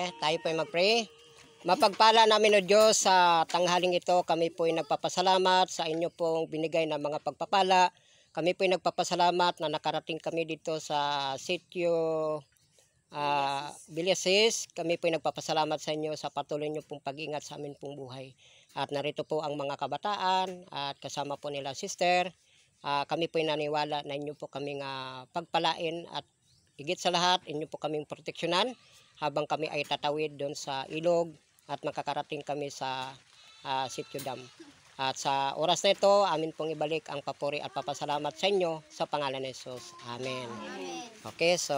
Okay, tayo po ay mag-pray. Mapagpala namin o Diyos sa tanghaling ito. Kami po ay nagpapasalamat sa inyo pong binigay na mga pagpapala. Kami po ay nagpapasalamat na nakarating kami dito sa sitio Biliasis. Kami po ay nagpapasalamat sa inyo sa patuloy nyo pong pag-ingat sa amin pong buhay. At narito po ang mga kabataan at kasama po nila sister. Kami po ay naniwala na inyo po kaming pagpalain at higit sa lahat, inyo po kaming proteksyonan habang kami ay tatawid doon sa ilog at makakarating kami sa Sitio Dam. At sa oras na ito, amin pong ibalik ang papuri at papasalamat sa inyo sa pangalan ni Jesus. Amen. Okay, so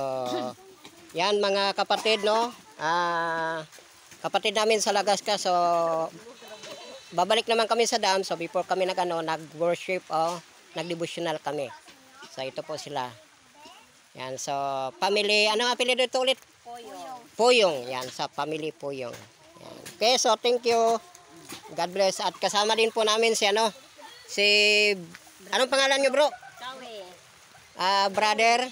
yan mga kapatid, no? Kapatid namin sa Lagasca, so babalik naman kami sa dam. So before kami nag-worship o nag-devotional kami. So ito po sila. Yan, so family, ano ang apelyido dito ulit? Poyong. Poyong, yan, sa family Poyong. Yan. Okay, so thank you. God bless. At kasama din po namin si anong pangalan nyo bro? Brother?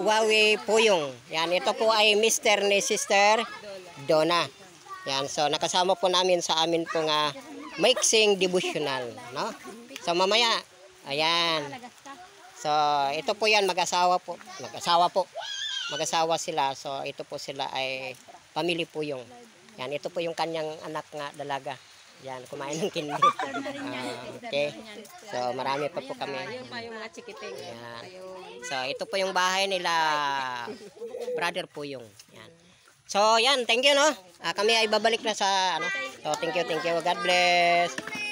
Wawi Poyong. Yan, ito po ay Mr. ni Sister Donna. Yan, so nakasama po namin sa amin pong mixing devotional, no? So mamaya, ayan. So, ito po yan, mag-asawa sila. So, ito po sila ay pamilya Poyong. Yan, ito po yung kanyang anak nga dalaga. Yan, kumain ng kindi. Okay. So, marami pa po kami. Yan. So, ito po yung bahay nila Brother Poyong. Yan. So, yan, thank you, no? Kami ay babalik na sa, So, thank you. God bless.